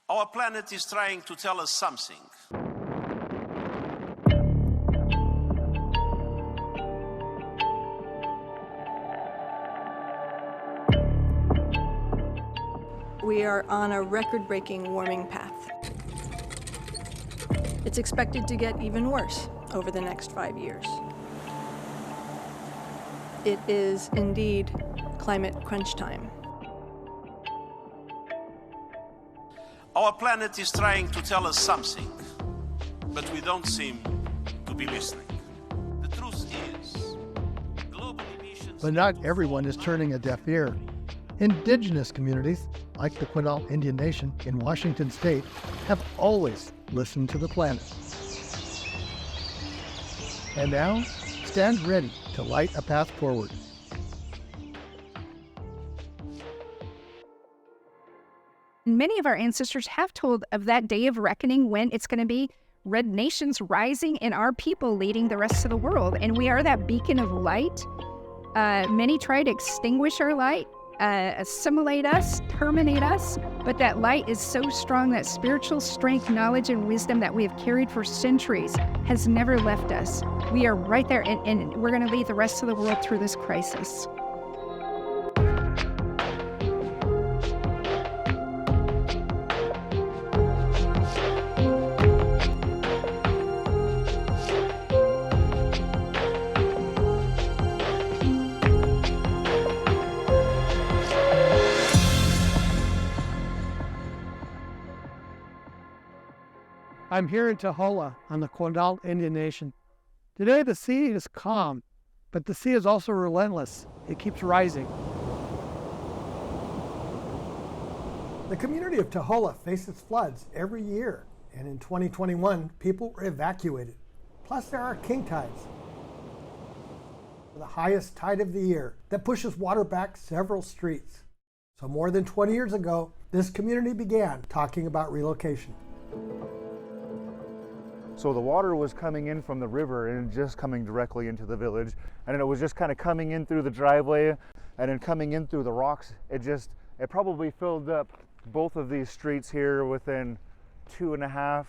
Our planet is trying to tell us something. We are on a record-breaking warming path. It's expected to get even worse over the next 5 years. It is indeed climate crunch time. Our planet is trying to tell us something, but we don't seem to be listening. The truth is, global emissions... But not everyone is turning a deaf ear. Indigenous communities, like the Quinault Indian Nation in Washington state, have always listened to the planet. And now, stand ready to light a path forward. Many of our ancestors have told of that day of reckoning when it's going to be red nations rising and our people leading the rest of the world. And we are that beacon of light. Many try to extinguish our light, assimilate us, terminate us, but that light is so strong that spiritual strength, knowledge, and wisdom that we have carried for centuries has never left us. We are right there, and we're going to lead the rest of the world through this crisis. I'm here in Tahola on the Quinault Indian Nation. Today the sea is calm, but the sea is also relentless. It keeps rising. The community of Tahola faces floods every year, and in 2021, people were evacuated. Plus, there are king tides, the highest tide of the year that pushes water back several streets. So more than 20 years ago, this community began talking about relocation. So the water was coming in from the river and just coming directly into the village. And then it was just kind of coming in through the driveway and then coming in through the rocks. It probably filled up both of these streets here within 2.5,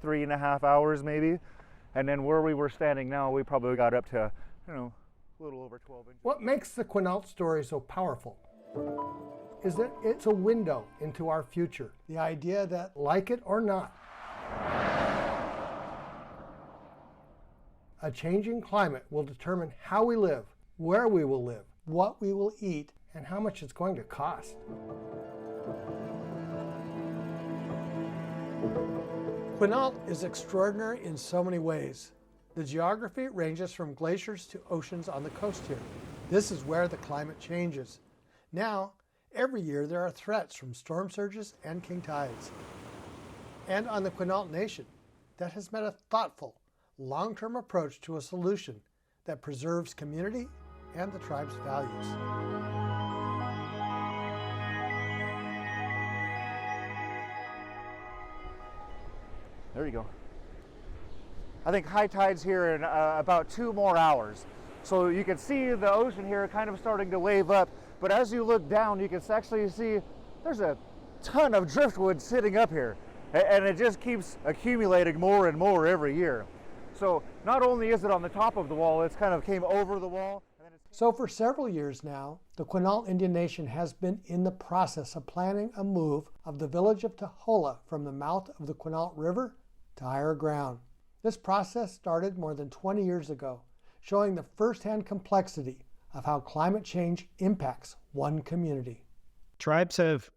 3.5 hours maybe. And then where we were standing now, we probably got up to, a little over 12 inches. What makes the Quinault story so powerful is that it's a window into our future. The idea that, like it or not, a changing climate will determine how we live, where we will live, what we will eat, and how much it's going to cost. Quinault is extraordinary in so many ways. The geography ranges from glaciers to oceans on the coast here. This is where the climate changes. Now, every year there are threats from storm surges and king tides. And on the Quinault Nation, that has met a thoughtful, long-term approach to a solution that preserves community and the tribe's values. There you go. I think high tide's here in about 2 more hours. So you can see the ocean here kind of starting to wave up, but as you look down, you can actually see there's a ton of driftwood sitting up here, and it just keeps accumulating more and more every year. So not only is it on the top of the wall, it's kind of came over the wall. So for several years now, the Quinault Indian Nation has been in the process of planning a move of the village of Tahola from the mouth of the Quinault River to higher ground. This process started more than 20 years ago, showing the firsthand complexity of how climate change impacts one community. Tribes have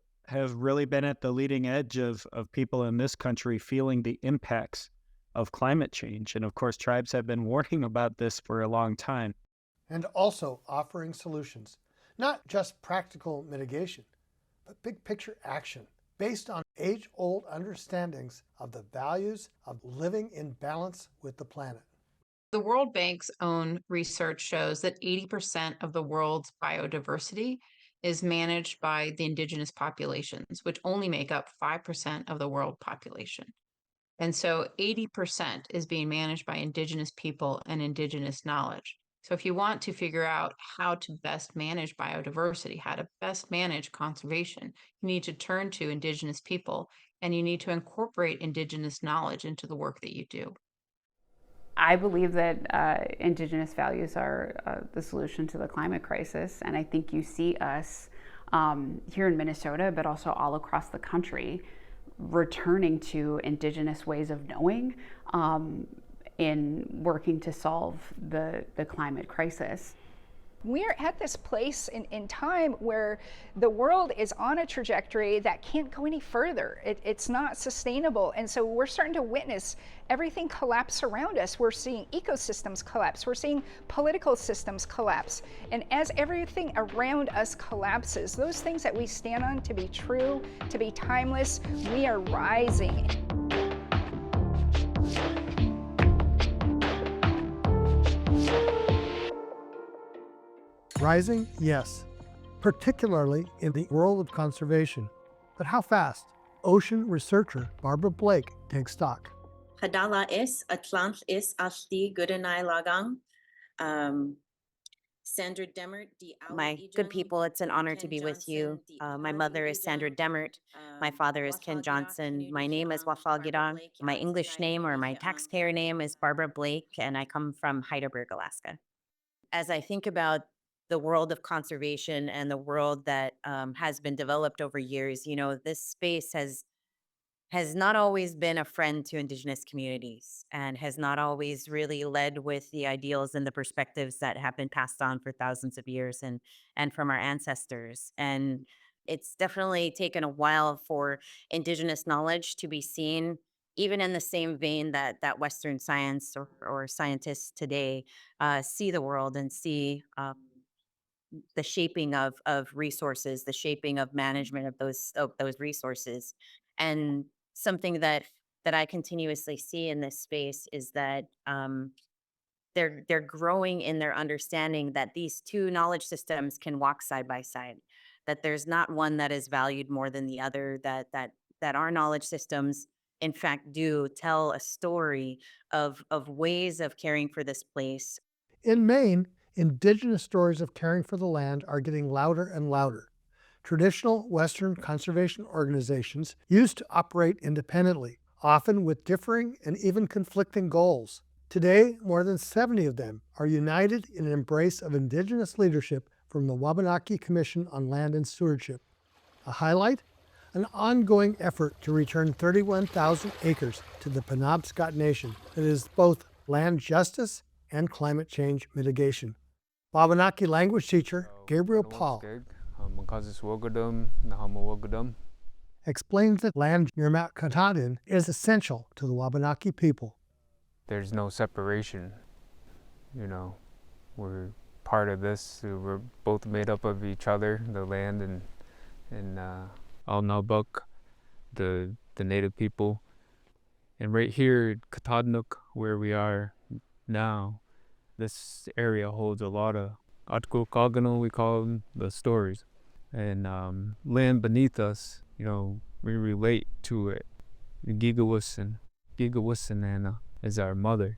really been at the leading edge of people in this country feeling the impacts of climate change. And of course, tribes have been warning about this for a long time. And also offering solutions, not just practical mitigation, but big picture action based on age-old understandings of the values of living in balance with the planet. The World Bank's own research shows that 80% of the world's biodiversity is managed by the indigenous populations, which only make up 5% of the world population. And so 80% is being managed by indigenous people and indigenous knowledge. So if you want to figure out how to best manage biodiversity, how to best manage conservation, you need to turn to indigenous people and you need to incorporate indigenous knowledge into the work that you do. I believe that indigenous values are the solution to the climate crisis, and I think you see us here in Minnesota, but also all across the country, returning to indigenous ways of knowing in working to solve the climate crisis. We're at this place in time where the world is on a trajectory that can't go any further. It's not sustainable. And so we're starting to witness everything collapse around us. We're seeing ecosystems collapse. We're seeing political systems collapse. And as everything around us collapses, those things that we stand on to be true, to be timeless, we are rising. Rising, yes, particularly in the world of conservation. But how fast? Ocean researcher Barbara Blake takes stock. Hadala is Atlant is Ashti Gudanai Lagang. Sandra Demert. My good people, it's an honor to be with you. My mother is Sandra Demert. My father is Ken Johnson. My name is Wafal Girang. My English name or my taxpayer name is Barbara Blake, and I come from Heidelberg, Alaska. As I think about the world of conservation and the world that has been developed over years, you know, this space has not always been a friend to Indigenous communities and has not always really led with the ideals and the perspectives that have been passed on for thousands of years and from our ancestors. And it's definitely taken a while for Indigenous knowledge to be seen, even in the same vein that Western science or scientists today see the world and see the shaping of resources, the shaping of management of those resources. And something that I continuously see in this space is that they're growing in their understanding that these two knowledge systems can walk side by side, that there's not one that is valued more than the other, that our knowledge systems in fact do tell a story of ways of caring for this place. In Maine, Indigenous stories of caring for the land are getting louder and louder. Traditional Western conservation organizations used to operate independently, often with differing and even conflicting goals. Today, more than 70 of them are united in an embrace of Indigenous leadership from the Wabanaki Commission on Land and Stewardship. A highlight? An ongoing effort to return 31,000 acres to the Penobscot Nation that is both land justice and climate change mitigation. Wabanaki language teacher Gabriel Paul explains that land near Mount Katahdin is essential to the Wabanaki people. There's no separation, you know, we're part of this, we're both made up of each other, the land and Alnabuk, the native people. And right here, Katadnuk, where we are now, this area holds a lot of Atkukagano, we call them, the stories. And land beneath us, you know, we relate to it. Gigawusin is our mother.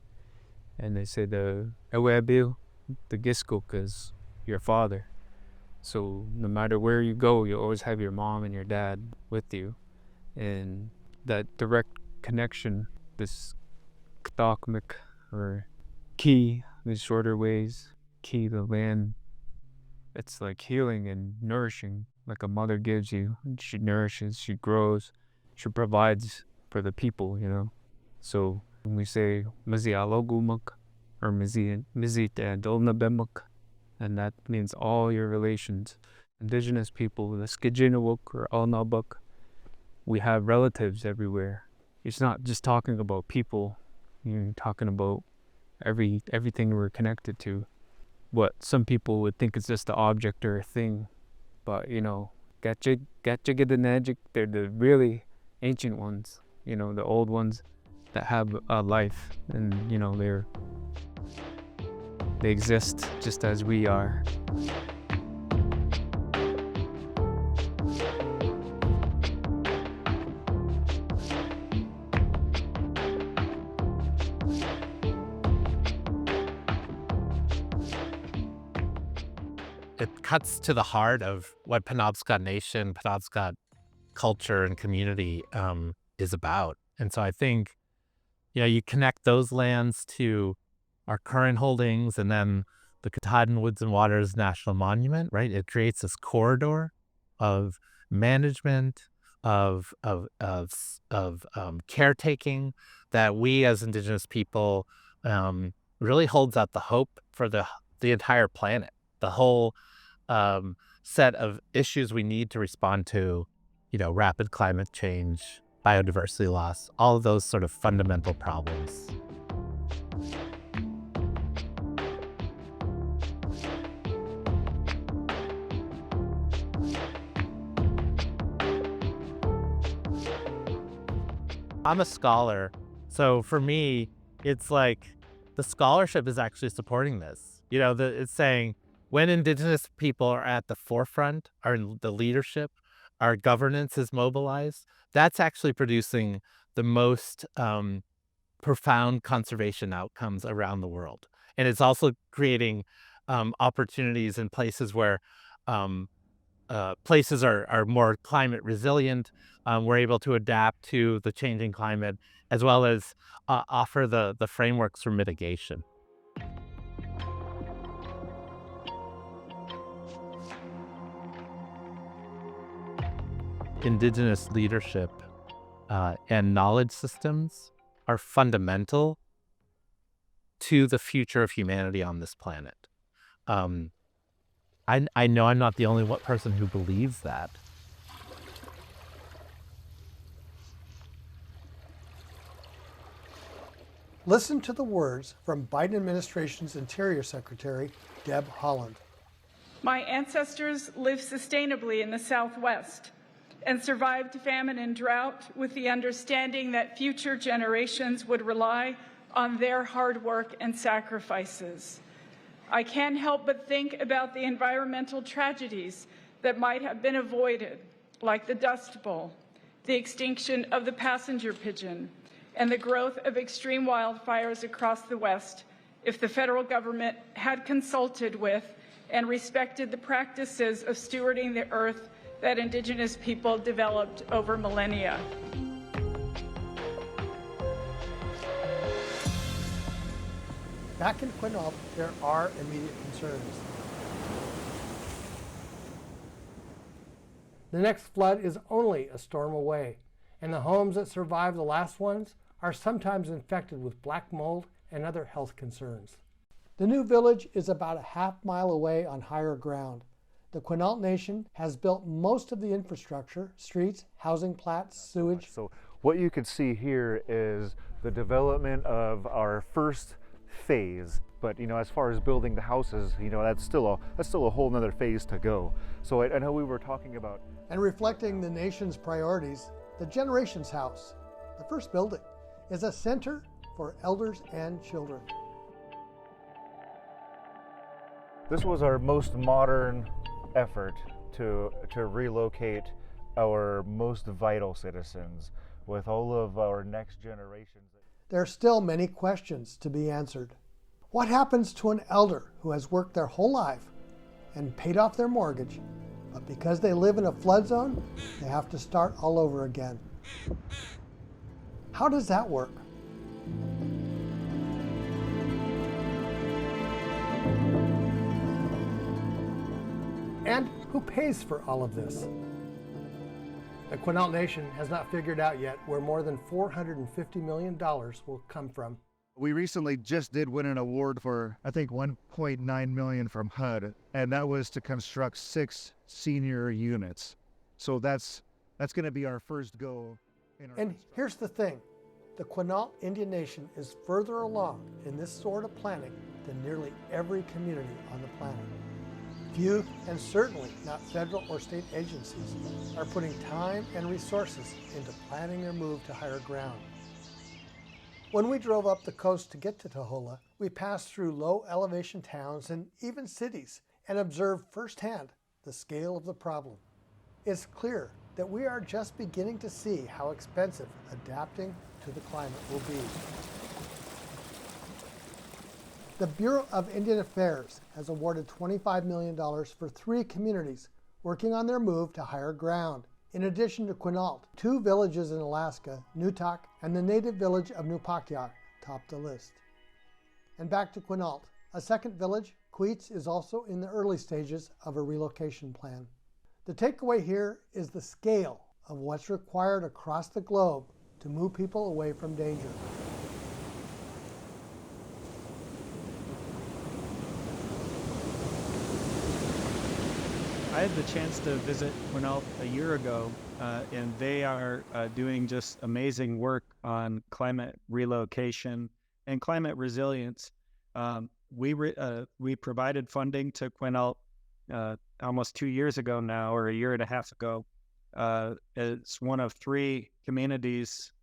And they say the Ewebil, the Giskuk is your father. So no matter where you go, you always have your mom and your dad with you. And that direct connection, this Ktakmik or Ki, these shorter ways, Ki, the land, it's like healing and nourishing, like a mother gives you. She nourishes, she grows, she provides for the people, you know. So when we say Mizialogumuk or Mizitadolnabemuk, and that means all your relations. Indigenous people, the Skijinawuk or Alnabuk, we have relatives everywhere. It's not just talking about people, you're talking about everything we're connected to. What some people would think is just an object or a thing, but you know, Gatchagidanagic, they're the really ancient ones, you know, the old ones that have a life, and you know, they exist just as we are. it cuts to the heart of what Penobscot Nation, Penobscot culture and community is about. And so I think, you connect those lands to our current holdings and then the Katahdin Woods and Waters National Monument, right? It creates this corridor of management, of caretaking that we as Indigenous people really holds out the hope for the entire planet, the whole set of issues we need to respond to, rapid climate change, biodiversity loss, all of those sort of fundamental problems. I'm a scholar, so for me, it's like the scholarship is actually supporting this. It's saying when Indigenous people are at the forefront, are in the leadership, our governance is mobilized, that's actually producing the most profound conservation outcomes around the world. And it's also creating opportunities in places where places are more climate resilient. We're able to adapt to the changing climate, as well as offer the frameworks for mitigation. Indigenous leadership and knowledge systems are fundamental to the future of humanity on this planet. I know I'm not the only person who believes that. Listen to the words from Biden administration's Interior Secretary, Deb Haaland. My ancestors lived sustainably in the Southwest and survived famine and drought with the understanding that future generations would rely on their hard work and sacrifices. I can't help but think about the environmental tragedies that might have been avoided, like the Dust Bowl, the extinction of the passenger pigeon, and the growth of extreme wildfires across the West if the federal government had consulted with and respected the practices of stewarding the earth that Indigenous people developed over millennia. Back in Quinault, there are immediate concerns. The next flood is only a storm away, and the homes that survive the last ones are sometimes infected with black mold and other health concerns. The new village is about a half-mile away on higher ground. The Quinault Nation has built most of the infrastructure, streets, housing plats, sewage. So what you can see here is the development of our first phase. But as far as building the houses, that's still a whole nother phase to go. So I know we were talking about. And reflecting the nation's priorities, the Generations House, the first building, is a center for elders and children. This was our most modern effort to relocate our most vital citizens with all of our next generations. There are still many questions to be answered. What happens to an elder who has worked their whole life and paid off their mortgage, but because they live in a flood zone, they have to start all over again? How does that work? And who pays for all of this? The Quinault Nation has not figured out yet where more than $450 million will come from. We recently just did win an award for, I think, $1.9 million from HUD, and that was to construct 6 senior units. So that's going to be our first go. And here's the thing. The Quinault Indian Nation is further along in this sort of planning than nearly every community on the planet. Few, and certainly not federal or state agencies, are putting time and resources into planning their move to higher ground. When we drove up the coast to get to Tahola, we passed through low elevation towns and even cities and observed firsthand the scale of the problem. It's clear that we are just beginning to see how expensive adapting to the climate will be. The Bureau of Indian Affairs has awarded $25 million for 3 communities working on their move to higher ground. In addition to Quinault, 2 villages in Alaska, Newtok and the native village of Nupakiak, top the list. And back to Quinault. A second village, Queets, is also in the early stages of a relocation plan. The takeaway here is the scale of what's required across the globe to move people away from danger. I had the chance to visit Quinault a year ago, and they are doing just amazing work on climate relocation and climate resilience. We provided funding to Quinault almost 2 years ago now, or a year and a half ago. It's one of 3 communities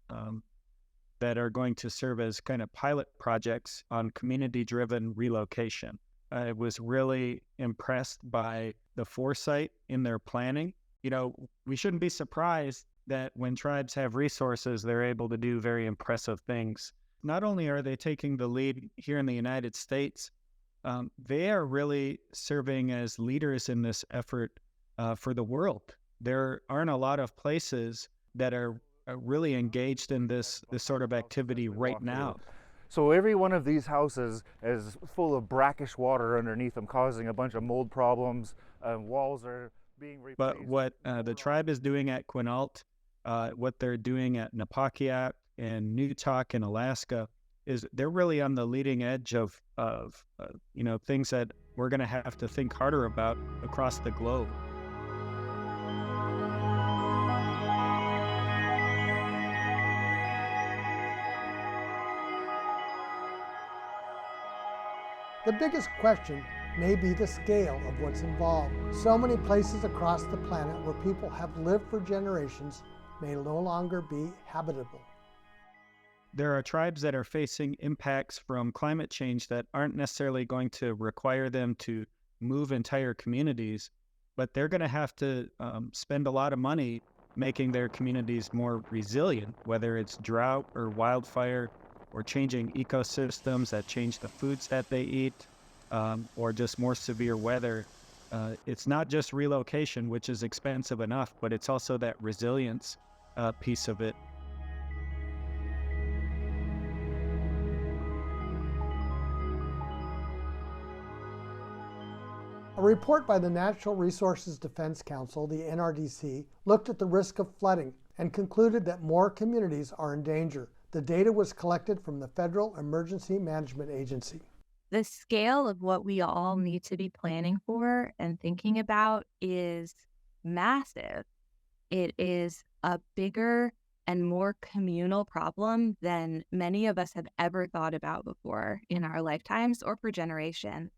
that are going to serve as kind of pilot projects on community-driven relocation. I was really impressed by the foresight in their planning. You know, we shouldn't be surprised that when tribes have resources, they're able to do very impressive things. Not only are they taking the lead here in the United States, they are really serving as leaders in this effort for the world. There aren't a lot of places that are really engaged in this sort of activity right now. So every one of these houses is full of brackish water underneath them, causing a bunch of mold problems. Walls are being replaced. But what the tribe is doing at Quinault, what they're doing at Nupakiak and Newtok in Alaska, is they're really on the leading edge of things that we're going to have to think harder about across the globe. The biggest question may be the scale of what's involved. So many places across the planet where people have lived for generations may no longer be habitable. There are tribes that are facing impacts from climate change that aren't necessarily going to require them to move entire communities, but they're going to have to spend a lot of money making their communities more resilient, whether it's drought or wildfire or changing ecosystems that change the foods that they eat, or just more severe weather. It's not just relocation, which is expensive enough, but it's also that resilience piece of it. A report by the Natural Resources Defense Council, the NRDC, looked at the risk of flooding and concluded that more communities are in danger. The data was collected from the Federal Emergency Management Agency. The scale of what we all need to be planning for and thinking about is massive. It is a bigger and more communal problem than many of us have ever thought about before in our lifetimes or for generations.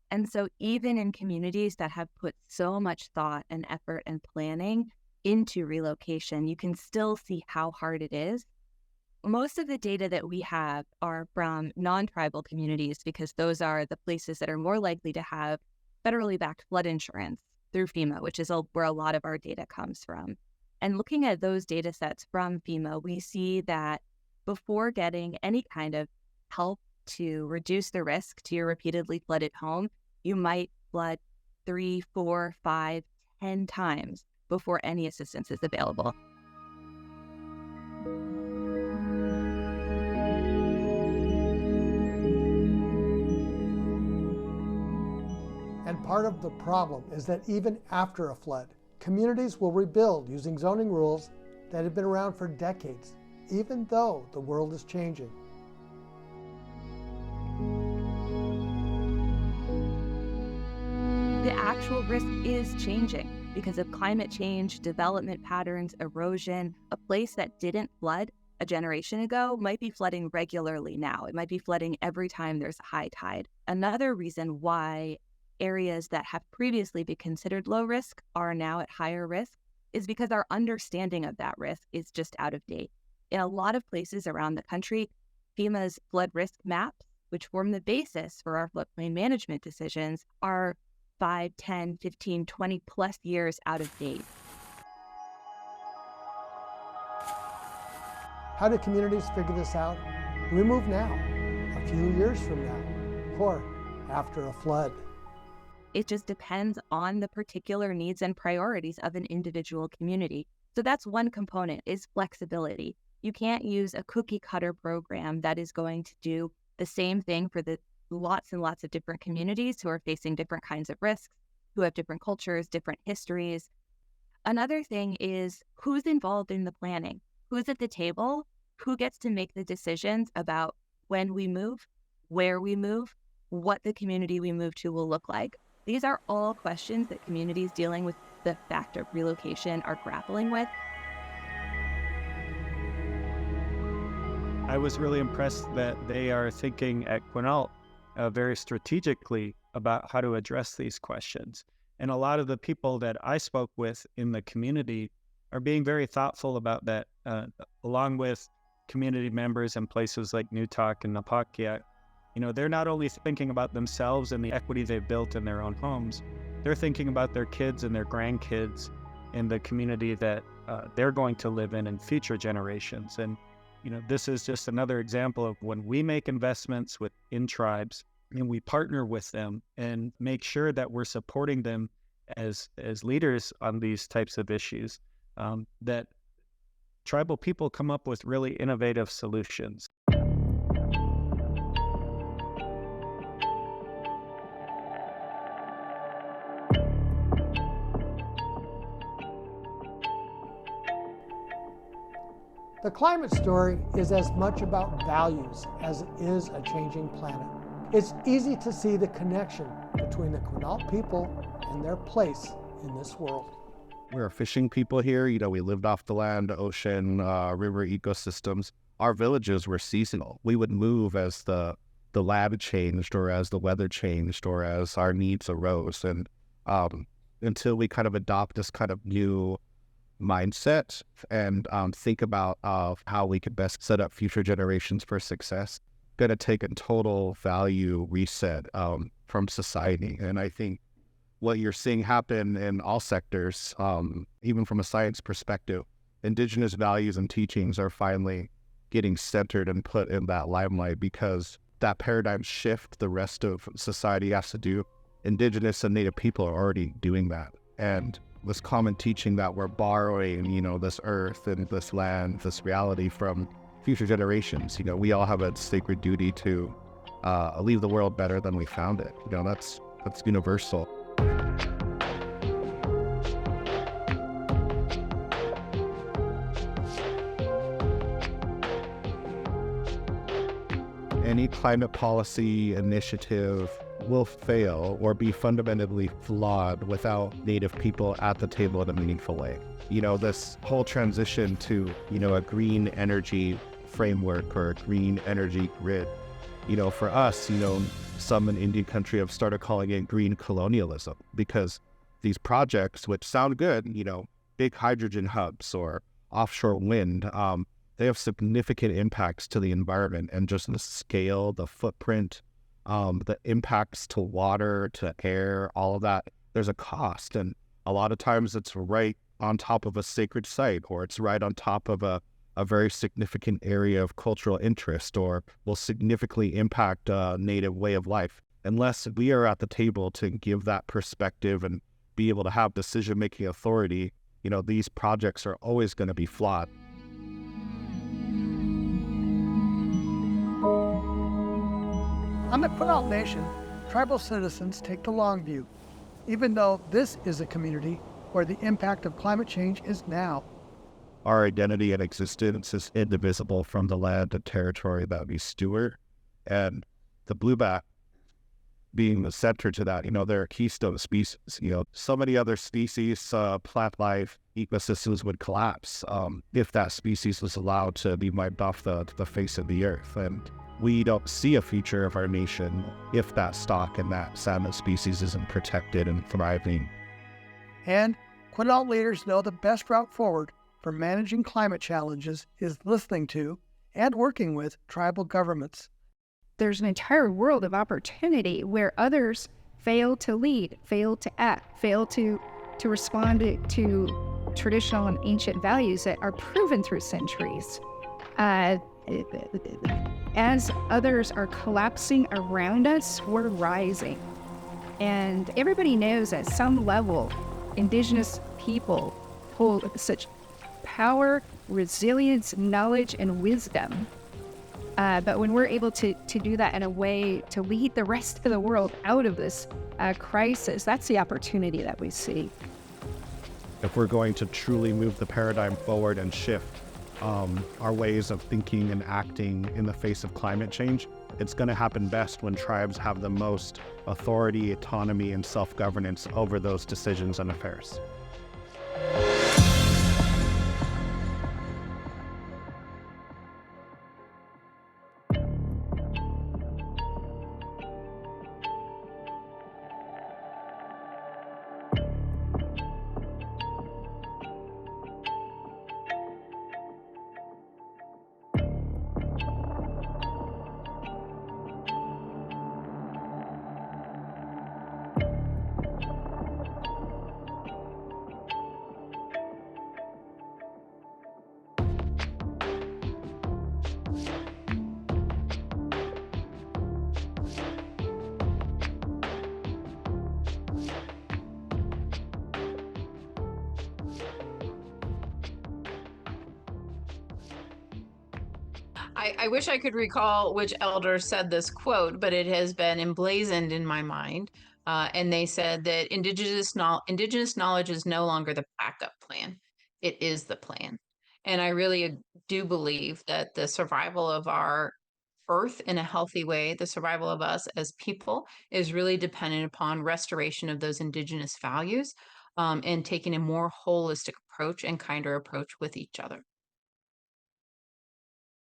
And so even in communities that have put so much thought and effort and planning into relocation, you can still see how hard it is. Most of the data that we have are from non-tribal communities because those are the places that are more likely to have federally backed flood insurance through FEMA, which is where a lot of our data comes from. And looking at those data sets from FEMA, we see that before getting any kind of help to reduce the risk to your repeatedly flooded home, you might flood 3, 4, 5, 10 times before any assistance is available. And part of the problem is that even after a flood, communities will rebuild using zoning rules that have been around for decades, even though the world is changing. The actual risk is changing because of climate change, development patterns, erosion. A place that didn't flood a generation ago might be flooding regularly now. It might be flooding every time there's a high tide. Another reason why areas that have previously been considered low risk are now at higher risk is because our understanding of that risk is just out of date. In a lot of places around the country, FEMA's flood risk maps, which form the basis for our floodplain management decisions, are 5, 10, 15, 20 plus years out of date. How do communities figure this out? We move now, a few years from now. poor after a flood. It just depends on the particular needs and priorities of an individual community. So that's one component, is flexibility. You can't use a cookie cutter program that is going to do the same thing for the lots and lots of different communities who are facing different kinds of risks, who have different cultures, different histories. Another thing is who's involved in the planning, who's at the table, who gets to make the decisions about when we move, where we move, what the community we move to will look like. These are all questions that communities dealing with the fact of relocation are grappling with. I was really impressed that they are thinking at Quinault very strategically about how to address these questions. And a lot of the people that I spoke with in the community are being very thoughtful about that, along with community members in places like Newtok and Napakiak. You know, they're not only thinking about themselves and the equity they've built in their own homes, they're thinking about their kids and their grandkids and the community that they're going to live in future generations. And, you know, this is just another example of when we make investments in tribes and we partner with them and make sure that we're supporting them as leaders on these types of issues, that tribal people come up with really innovative solutions. The climate story is as much about values as it is a changing planet. It's easy to see the connection between the Quinault people and their place in this world. We're fishing people here. You know, we lived off the land, ocean, river ecosystems. Our villages were seasonal. We would move as the land changed or as the weather changed or as our needs arose. And until we kind of adopt this kind of new mindset and think about how we could best set up future generations for success, going to take a total value reset from society. And I think what you're seeing happen in all sectors, even from a science perspective, indigenous values and teachings are finally getting centered and put in that limelight, because that paradigm shift the rest of society has to do. Indigenous and Native people are already doing that. And this common teaching that we're borrowing, you know, this earth and this land, this reality from future generations. You know, we all have a sacred duty to leave the world better than we found it. You know, that's universal. Any climate policy initiative will fail or be fundamentally flawed without Native people at the table in a meaningful way. You know, this whole transition to, you know, a green energy framework or a green energy grid, you know, for us, you know, some in Indian country have started calling it green colonialism, because these projects, which sound good, you know, big hydrogen hubs or offshore wind, they have significant impacts to the environment and just the scale, the footprint, the impacts to water, to air, all of that. There's a cost. And a lot of times it's right on top of a sacred site, or it's right on top of a very significant area of cultural interest, or will significantly impact a Native way of life. Unless we are at the table to give that perspective and be able to have decision-making authority, you know, these projects are always going to be flawed. On the Quinault Nation, tribal citizens take the long view, even though this is a community where the impact of climate change is now. Our identity and existence is indivisible from the land and territory that we steward. And the blueback being the center to that, you know, they're a keystone species. You know, so many other species, plant life, ecosystems would collapse if that species was allowed to be wiped off the face of the earth. And we don't see a future of our nation if that stock and that salmon species isn't protected and thriving. And Quinault leaders know the best route forward for managing climate challenges is listening to and working with tribal governments. There's an entire world of opportunity where others fail to lead, fail to act, fail to respond to traditional and ancient values that are proven through centuries. as others are collapsing around us, we're rising. And everybody knows at some level, Indigenous people hold such power, resilience, knowledge, and wisdom. But when we're able to do that in a way to lead the rest of the world out of this crisis, that's the opportunity that we see. If we're going to truly move the paradigm forward and shift our ways of thinking and acting in the face of climate change, it's going to happen best when tribes have the most authority, autonomy, and self-governance over those decisions and affairs. I wish I could recall which elder said this quote, but it has been emblazoned in my mind. And they said that indigenous knowledge is no longer the backup plan. It is the plan. And I really do believe that the survival of our earth in a healthy way, the survival of us as people, is really dependent upon restoration of those indigenous values, and taking a more holistic approach and kinder approach with each other.